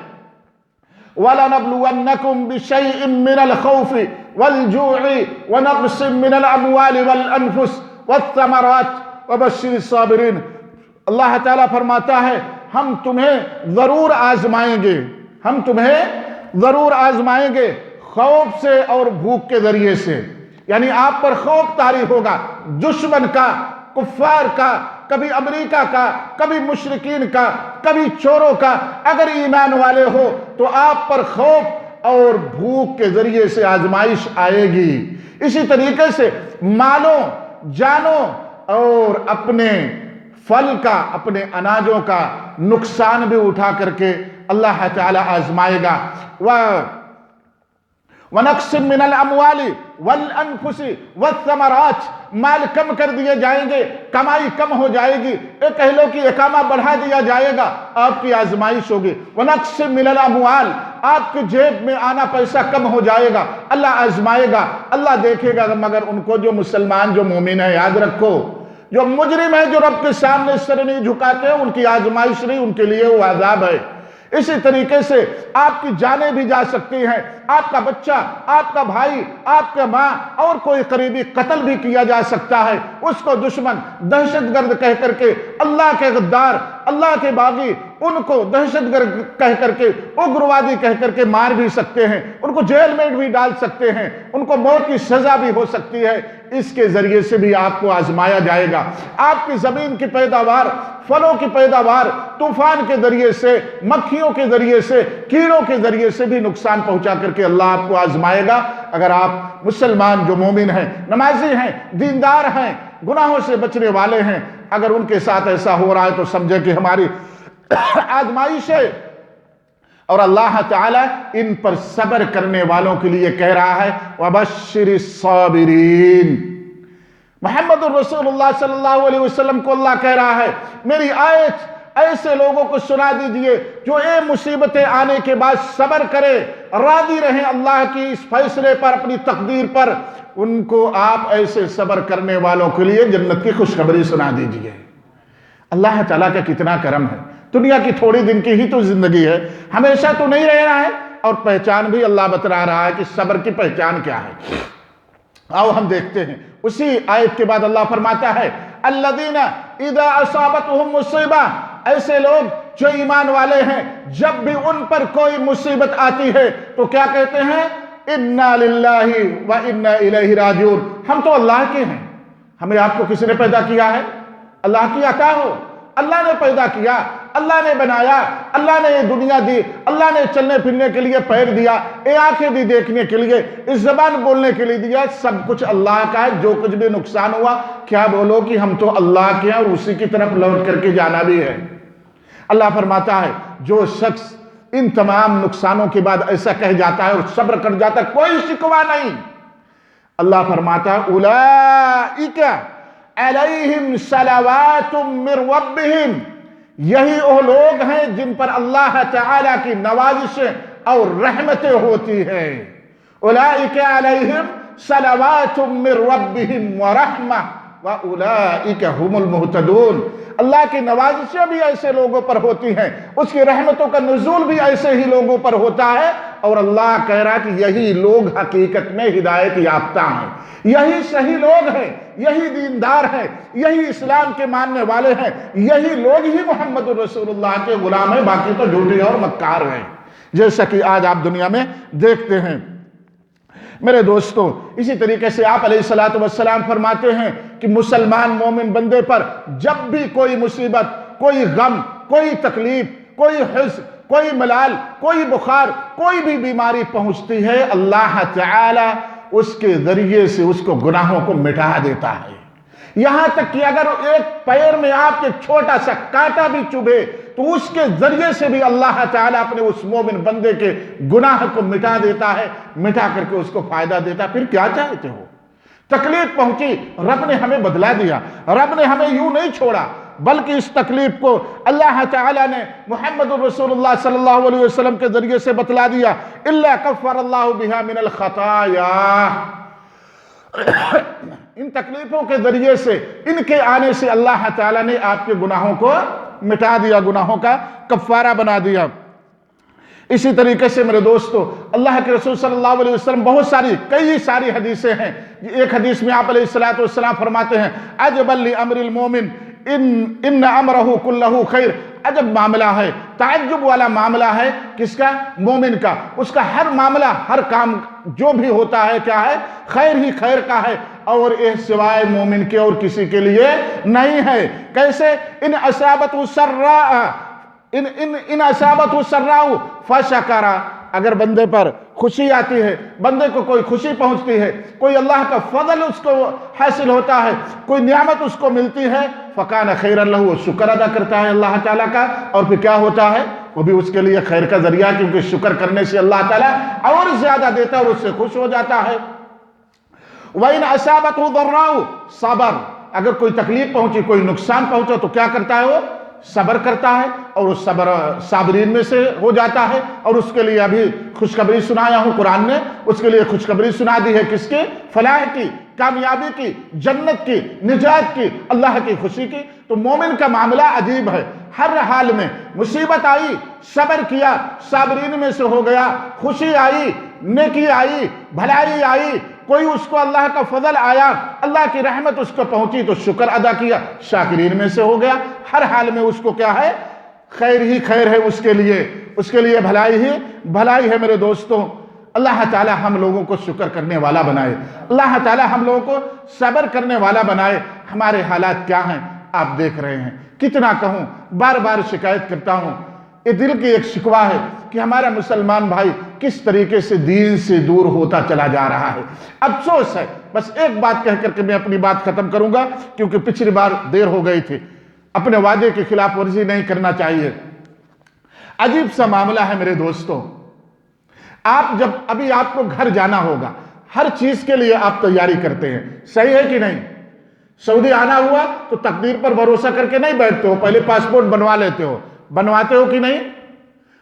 وَلَنَبْلُوَنَّكُمْ بِشَيْءٍ مِّنَ الْخَوْفِ وَالْجُوعِ وَنَقْصٍ مِّنَ الْأَمْوَالِ وَالْأَنفُسِ وَالثَّمَرَاتِ وَبَشِّرِ الصَّابِرِينَ۔ اللہ تعالیٰ فرماتا ہے ہم تمہیں ضرور آزمائیں گے، ہم تمہیں ضرور آزمائیں گے خوف سے اور بھوک کے ذریعے سے، یعنی آپ پر خوف طاری ہوگا دشمن کا، کفار کا، کبھی امریکہ کا، کبھی مشرکین کا، کبھی چوروں کا۔ اگر ایمان والے ہو تو آپ پر خوف اور بھوک کے ذریعے سے آزمائش آئے گی۔ اسی طریقے سے مالوں، جانوں اور اپنے پھل کا، اپنے اناجوں کا نقصان بھی اٹھا کر کے اللہ تعالی آزمائے گا۔ وَنَقْسٍ مِّنَ الْأَمْوَالِ وَالْأَنفُسِ وَالثَّمَرَاتِ، مال کم کر دیے جائیں گے، کمائی کم ہو جائے گی، ایک اہلوں کی اقامہ بڑھا دیا جائے گا، آپ کی آزمائش ہوگی۔ وَنَقْسٍ مِّنَ الْأَمْوَالِ، آپ کی جیب میں آنا پیسہ کم ہو جائے گا، اللہ آزمائے گا، اللہ دیکھے گا۔ مگر ان کو جو مسلمان، جو مومن ہے، یاد رکھو، جو مجرم ہے، جو رب کے سامنے سر نہیں جھکاتے ہیں، ان کی آزمائش نہیں، ان کے لیے وہ عذاب ہے۔ اسی طریقے سے آپ کی جانیں بھی جا سکتی ہیں، آپ کا بچہ، آپ کا بھائی، آپ کا ماں اور کوئی قریبی قتل بھی کیا جا سکتا ہے۔ اس کو دشمن، دہشت گرد کہہ کر کے، اللہ کے غدار، اللہ کے باغی، ان کو دہشت گرد کہہ کر کے، اگروادی کہہ کر کے مار بھی سکتے ہیں، ان کو جیل میں بھی ڈال سکتے ہیں، ان کو موت کی سزا بھی ہو سکتی ہے۔ اس کے ذریعے سے بھی آپ کو آزمایا جائے گا۔ آپ کی زمین کی پیداوار، پھلوں کی پیداوار طوفان کے ذریعے سے، مکھیوں کے ذریعے سے، کیڑوں کے ذریعے سے بھی نقصان پہنچا کر کے اللہ آپ کو آزمائے گا۔ اگر آپ مسلمان جو مومن ہیں، نمازی ہیں، دیندار ہیں، گناہوں سے بچنے والے ہیں، اگر ان کے ساتھ ایسا ہو رہا ہے تو سمجھے کہ ہماری آزمائش ہے، اور اللہ تعالیٰ ان پر صبر کرنے والوں کے لیے کہہ رہا ہے وَبَشِّرِ الصَّابِرِينَ۔ محمد الرسول اللہ صلی اللہ علیہ وسلم کو اللہ کہہ رہا ہے میری آیت ایسے لوگوں کو سنا دیجئے جو مصیبتیں آنے کے بعد صبر کرے، راضی رہیں اللہ کی اس فیصلے پر، اپنی تقدیر پر، ان کو آپ ایسے صبر کرنے والوں کے لیے جنت کی خوشخبری سنا دیجئے۔ اللہ تعالیٰ کا کتنا کرم ہے۔ دنیا کی تھوڑی دن کی ہی تو زندگی ہے، ہمیشہ تو نہیں رہنا ہے، اور پہچان بھی اللہ بتلا رہا ہے کہ صبر کی پہچان کیا ہے۔ آؤ ہم دیکھتے ہیں۔ اسی آیت کے بعد اللہ فرماتا ہے الذین اذا اصابتهم مصیبہ، ایسے لوگ جو ایمان والے ہیں، جب بھی ان پر کوئی مصیبت آتی ہے تو کیا کہتے ہیں؟ انا للہ و انا الیہ راجعون، ہم تو اللہ کے ہیں۔ ہمیں آپ کو کس نے پیدا کیا ہے؟ اللہ کی عطا ہو، اللہ نے پیدا کیا، اللہ نے بنایا، اللہ نے یہ دنیا دی، اللہ نے چلنے پھرنے کے لیے پیر دیا، یہ آنکھیں دی دیکھنے کے لیے، اس زبان بولنے کے لیے دیا، سب کچھ اللہ کا ہے۔ جو کچھ بھی نقصان ہوا کیا بولو کہ ہم تو اللہ کے ہیں اور اسی کی طرف لوٹ کر کے جانا بھی ہے۔ اللہ فرماتا ہے جو شخص ان تمام نقصانوں کے بعد ایسا کہہ جاتا ہے اور صبر کر جاتا ہے، کوئی شکوہ نہیں، اللہ فرماتا ہے اولئک علیہم صلوات من ربہم، یہی وہ لوگ ہیں جن پر اللہ تعالیٰ کی نوازشیں اور رحمتیں ہوتی ہیں۔ اولئک علیہم صلوات من ربہم ورحمہ واولئک هم المہتدون، اللہ کی نوازشیں بھی ایسے لوگوں پر ہوتی ہیں، اس کی رحمتوں کا نزول بھی ایسے ہی لوگوں پر ہوتا ہے، اور اللہ کہہ رہا کہ یہی لوگ حقیقت میں ہدایت یافتہ ہیں، یہی صحیح لوگ ہیں، یہی دیندار ہیں، یہی اسلام کے ماننے والے ہیں، یہی لوگ ہی محمد رسول اللہ کے غلام ہیں، باقی تو جھوٹے اور مکار ہیں، جیسا کہ آج آپ دنیا میں دیکھتے ہیں۔ میرے دوستو، اسی طریقے سے آپ علیہ السلام فرماتے ہیں کہ مسلمان مومن بندے پر جب بھی کوئی مصیبت، کوئی غم، کوئی تکلیف، کوئی حزن، کوئی ملال، کوئی بخار، کوئی بھی بیماری پہنچتی ہے، اللہ تعالی اس کے ذریعے سے اس کو گناہوں کو مٹا دیتا ہے۔ یہاں تک کہ اگر ایک پیر میں آپ کے چھوٹا سا کانٹا بھی چبھے تو اس کے ذریعے سے بھی اللہ تعالیٰ اپنے اس مومن بندے کے گناہ کو مٹا دیتا ہے، مٹا کر کے اس کو فائدہ دیتا ہے۔ پھر کیا چاہتے ہو؟ تکلیف پہنچی، رب نے ہمیں بدلا دیا، رب نے ہمیں یوں نہیں چھوڑا، بلکہ اس تکلیف کو اللہ تعالیٰ نے محمد الرسول اللہ صلی اللہ علیہ وسلم کے ذریعے سے بتلا دیا الا کفر اللہ بہا من الخطایا۔ ان تکلیفوں کے ذریعے سے، ان کے آنے سے اللہ تعالیٰ نے آپ کے گناہوں کو مٹا دیا، گناہوں کا کفارہ بنا دیا۔ اسی طریقے سے میرے دوستو، اللہ کے رسول صلی اللہ علیہ وسلم کئی ساری حدیثیں ہیں۔ ایک حدیث میں آپ علیہ السلام فرماتے ہیں عجبا لامر المومن ان امرہ کلہ خیر، عجب معاملہ ہے، تعجب والا معاملہ ہے کس کا؟ مومن کا۔ اس کا ہر معاملہ، ہر کام جو بھی ہوتا ہے کیا ہے؟ خیر ہی خیر کا ہے، اور یہ سوائے مومن کے اور کسی کے لیے نہیں ہے۔ کیسے؟ ان اصابتہ سراء ان اصابتہ سراء فشکر، اگر بندے پر خوشی آتی ہے، بندے کو کوئی خوشی پہنچتی ہے، کوئی اللہ کا فضل اس کو حاصل ہوتا ہے، کوئی نعمت اس کو ملتی ہے، فکان خیرا لہ، وہ شکر ادا کرتا ہے اللہ تعالیٰ کا، اور پھر کیا ہوتا ہے؟ وہ بھی اس کے لیے خیر کا ذریعہ، کیونکہ شکر کرنے سے اللہ تعالیٰ اور زیادہ دیتا ہے اور اس سے خوش ہو جاتا ہے۔ وَإِنْ أَصَابَتْهُ ضَرَّاءُ صبر، اگر کوئی تکلیف پہنچی، کوئی نقصان پہنچا تو کیا کرتا ہے؟ وہ صبر کرتا ہے، اور اس صبر صابرین میں سے ہو جاتا ہے۔ اور اس کے لیے ابھی خوشخبری سنایا ہوں، قرآن نے اس کے لیے خوشخبری سنا دی ہے، کس کی؟ فلاح کی، کامیابی کی، جنت کی، نجات کی، اللہ کی خوشی کی۔ تو مومن کا معاملہ عجیب ہے، ہر حال میں مصیبت آئی صبر کیا، صابرین میں سے ہو گیا، خوشی آئی، نیکی آئی، بھلائی آئی، کوئی اس کو اللہ کا فضل آیا، اللہ کی رحمت اس کو پہنچی تو شکر ادا کیا، شاکرین میں سے ہو گیا۔ ہر حال میں اس کو کیا ہے؟ خیر ہی خیر ہے اس کے لیے بھلائی ہی بھلائی ہے۔ میرے دوستوں، اللہ تعالی ہم لوگوں کو شکر کرنے والا بنائے، اللہ تعالی ہم لوگوں کو صبر کرنے والا بنائے۔ ہمارے حالات کیا ہیں آپ دیکھ رہے ہیں، کتنا کہوں، بار بار شکایت کرتا ہوں، یہ دل کی ایک شکوہ ہے کہ ہمارا مسلمان بھائی کس طریقے سے دین سے دور ہوتا چلا جا رہا ہے۔ افسوس ہے۔ بس ایک بات کہہ کر کے میں اپنی بات ختم کروں گا، کیونکہ پچھلی بار دیر ہو گئی تھی۔ اپنے وعدے کی خلاف ورزی نہیں کرنا چاہیے۔ عجیب سا معاملہ ہے میرے دوستوں، ابھی آپ کو گھر جانا ہوگا، ہر چیز کے لیے آپ تیاری کرتے ہیں، صحیح ہے کہ نہیں؟ سعودی آنا ہوا تو تقدیر پر بھروسہ کر کے نہیں بیٹھتے ہو، پہلے پاسپورٹ بنوا لیتے ہو، بنواتے ہو کہ نہیں؟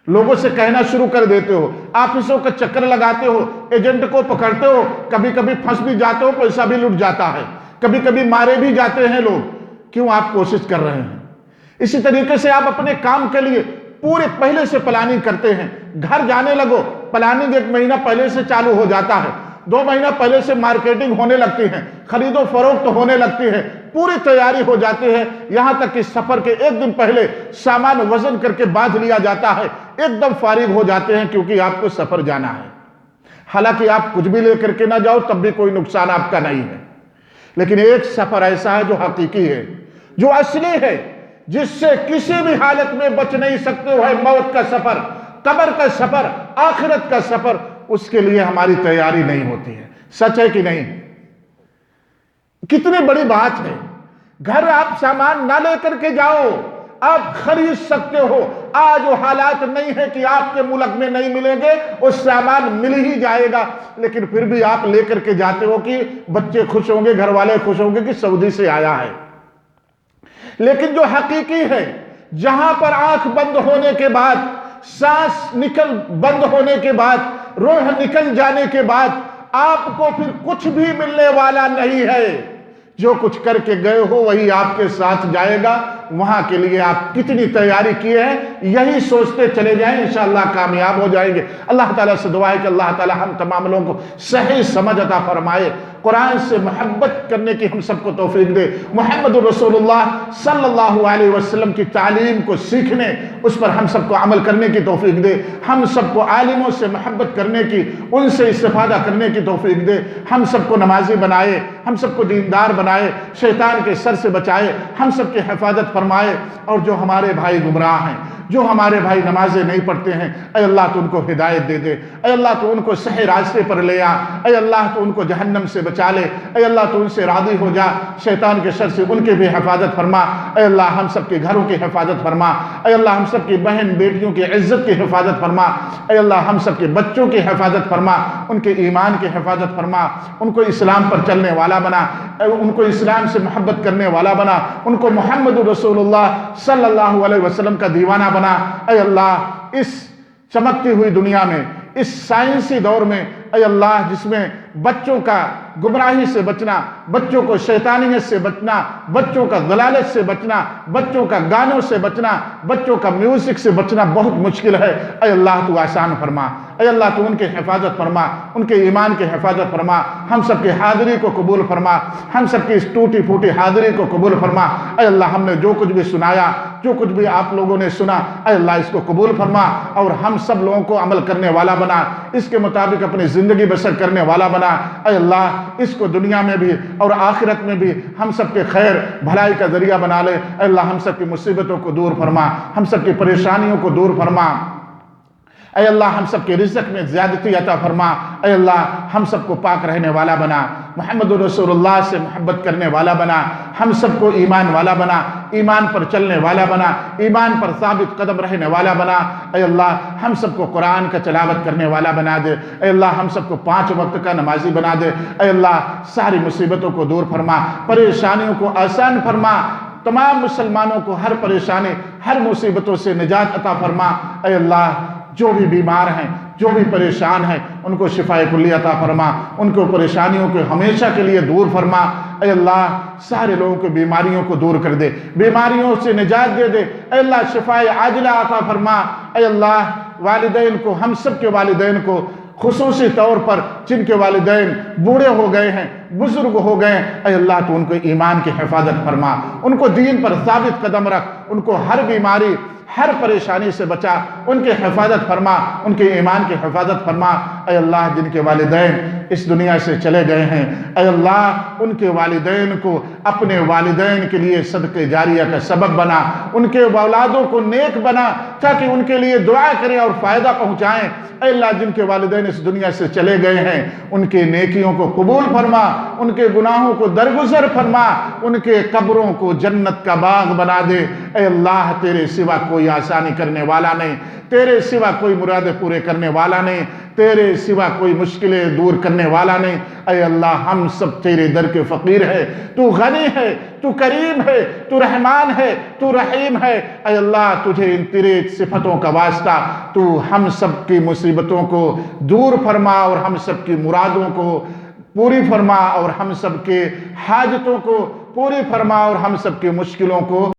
لوگوں سے کہنا شروع کر دیتے ہو، آفسوں کا چکر لگاتے ہو، ایجنٹ کو پکڑتے ہو، کبھی کبھی پھنس بھی جاتے ہو، پیسہ بھی لٹ جاتا ہے، کبھی کبھی مارے بھی جاتے ہیں لوگ۔ کیوں آپ کوشش کر رہے ہیں؟ اسی طریقے سے آپ اپنے کام کے لیے پورے پہلے سے پلاننگ کرتے ہیں۔ گھر جانے لگو، پلاننگ 1 مہینہ پہلے سے چالو ہو جاتا ہے، 2 مہینہ پہلے سے مارکیٹنگ ہونے لگتی ہے، خرید و فروخت ہونے لگتی ہے، پوری تیاری ہو جاتی ہے، یہاں تک کہ سفر کے 1 دن پہلے سامان وزن کر کے باندھ لیا جاتا ہے، ایک دم فارغ ہو جاتے ہیں، کیونکہ آپ کو سفر جانا ہے۔ حالانکہ آپ کچھ بھی لے کر کے نہ جاؤ تب بھی کوئی نقصان آپ کا نہیں ہے، لیکن ایک سفر ایسا ہے جو حقیقی ہے، جو اصلی ہے، جس سے کسی بھی حالت میں بچ نہیں سکتے، وہ ہے موت کا سفر، قبر کا سفر، آخرت کا سفر۔ اس کے لیے ہماری تیاری نہیں ہوتی ہے، سچ ہے کہ نہیں؟ کتنی بڑی بات ہے، گھر آپ سامان نہ لے کر کے جاؤ، آپ خرید سکتے ہو۔ آج وہ حالات نہیں ہے کہ آپ کے ملک میں نہیں ملیں گے، وہ سامان مل ہی جائے گا، لیکن پھر بھی آپ لے کر کے جاتے ہو کہ بچے خوش ہوں گے، گھر والے خوش ہوں گے کہ سعودی سے آیا ہے۔ لیکن جو حقیقی ہے، جہاں پر آنکھ بند ہونے کے بعد، سانس بند ہونے کے بعد، روح نکل جانے کے بعد آپ کو پھر کچھ بھی ملنے والا نہیں ہے۔ جو کچھ کر کے گئے ہو وہی آپ کے ساتھ جائے گا۔ وہاں کے لیے آپ کتنی تیاری کیے ہیں، یہی سوچتے چلے جائیں، انشاءاللہ کامیاب ہو جائیں گے۔ اللہ تعالیٰ سے دعا ہے کہ اللہ تعالیٰ ہم تمام لوگوں کو صحیح سمجھ عطا فرمائے، قرآن سے محبت کرنے کی ہم سب کو توفیق دے، محمد رسول اللہ صلی اللہ علیہ وسلم کی تعلیم کو سیکھنے، اس پر ہم سب کو عمل کرنے کی توفیق دے، ہم سب کو عالموں سے محبت کرنے کی، ان سے استفادہ کرنے کی توفیق دے، ہم سب کو نمازی بنائے، ہم سب کو دیندار بنائے، شیطان کے سر سے بچائے، ہم سب کی حفاظت فرمائے۔ اور جو ہمارے بھائی گمراہ ہیں، جو ہمارے بھائی نمازیں نہیں پڑھتے ہیں، اے اللہ تو ان کو ہدایت دے دے، اے اللہ تو ان کو صحیح راستے پر لے آ، اے اللہ تو ان کو جہنم سے بچا لے، اے اللہ تو ان سے راضی ہو جا، شیطان کے شر سے ان کی بھی حفاظت فرما، اے اللہ ہم سب کے گھروں کی حفاظت فرما، اے اللہ ہم سب کی بہن بیٹیوں کی عزت کی حفاظت فرما، اے اللہ ہم سب کے بچوں کی حفاظت فرما، ان کے ایمان کی حفاظت فرما، ان کو اسلام پر چلنے والا بنا، ان کو اسلام سے محبت کرنے والا بنا، ان کو محمد رسول اللہ صلی اللہ علیہ وسلم کا دیوانہ بنا۔ اے اللہ اس چمکتی ہوئی دنیا میں، اس سائنسی دور میں، اے اللہ جس میں بچوں کا گمراہی سے بچنا، بچوں کو شیطانیت سے بچنا، بچوں کا ضلالت سے بچنا، بچوں کا گانوں سے بچنا، بچوں کا میوزک سے بچنا بہت مشکل ہے۔ اے اللہ تو آسان فرما، اے اللہ تو ان کی حفاظت فرما، ان کے ایمان کی حفاظت فرما، ہم سب کی حاضری کو قبول فرما، ہم سب کی اس ٹوٹی پھوٹی حاضری کو قبول فرما۔ اے اللہ ہم نے جو کچھ بھی سنایا جو کچھ بھی آپ لوگوں نے سنا اے اللہ اس کو قبول فرما اور ہم سب لوگوں کو عمل کرنے والا بنا، اس کے مطابق اپنی زندگی بسر کرنے والا بنا۔ اے اللہ اس کو دنیا میں بھی اور آخرت میں بھی ہم سب کے خیر بھلائی کا ذریعہ بنا لے۔ اے اللہ ہم سب کی مصیبتوں کو دور فرما، ہم سب کی پریشانیوں کو دور فرما۔ اے اللہ ہم سب کے رزق میں زیادتی عطا فرما۔ اے اللہ ہم سب کو پاک رہنے والا بنا، محمد رسول اللہ سے محبت کرنے والا بنا، ہم سب کو ایمان والا بنا، ایمان پر چلنے والا بنا، ایمان پر ثابت قدم رہنے والا بنا۔ اے اللہ ہم سب کو قرآن کا تلاوت کرنے والا بنا دے۔ اے اللہ ہم سب کو 5 وقت کا نمازی بنا دے۔ اے اللہ ساری مصیبتوں کو دور فرما، پریشانیوں کو آسان فرما، تمام مسلمانوں کو ہر پریشانی ہر مصیبتوں سے نجات عطا فرما۔ اے اللہ جو بھی بیمار ہیں، جو بھی پریشان ہیں، ان کو شفائے کلی عطا فرما، ان کو پریشانیوں کو ہمیشہ کے لیے دور فرما۔ اے اللہ سارے لوگوں کو بیماریوں کو دور کر دے، بیماریوں سے نجات دے دے۔ اے اللہ شفائے عاجلہ عطا فرما۔ اے اللہ والدین کو، ہم سب کے والدین کو خصوصی طور پر جن کے والدین بوڑھے ہو گئے ہیں، بزرگ ہو گئے ہیں، اے اللہ تو ان کو ایمان کی حفاظت فرما، ان کو دین پر ثابت قدم رکھ، ان کو ہر بیماری ہر پریشانی سے بچا، ان کی حفاظت فرما، ان کے ایمان کی حفاظت فرما۔ اے اللہ جن کے والدین اس دنیا سے چلے گئے ہیں، اے اللہ ان کے والدین کو اپنے والدین کے لیے صدقہ جاریہ کا سبب بنا، ان کے اولادوں کو نیک بنا تاکہ ان کے لیے دعا کریں اور فائدہ پہنچائیں۔ اے اللہ جن کے والدین اس دنیا سے چلے گئے ہیں ان کے نیکیوں کو قبول فرما، ان کے گناہوں کو درگزر فرما، ان کے قبروں کو جنت کا باغ بنا دے۔ اے اللہ تیرے سوا کوئی آسانی کرنے والا نہیں، تیرے سوا کوئی مرادیں پورے کرنے والا نہیں، تیرے سوا کوئی مشکلیں دور کرنے والا نہیں۔ اے اللہ ہم سب تیرے در کے فقیر ہے، تو غنی ہے، تو کریم ہے، تو رحمان ہے، تو رحیم ہے۔ اے اللہ تجھے ان تیرے صفتوں کا واسطہ تو ہم سب کی مصیبتوں کو دور فرما اور ہم سب کی مرادوں کو پوری فرما اور ہم سب کے حاجتوں کو پوری فرما اور ہم سب کی مشکلوں کو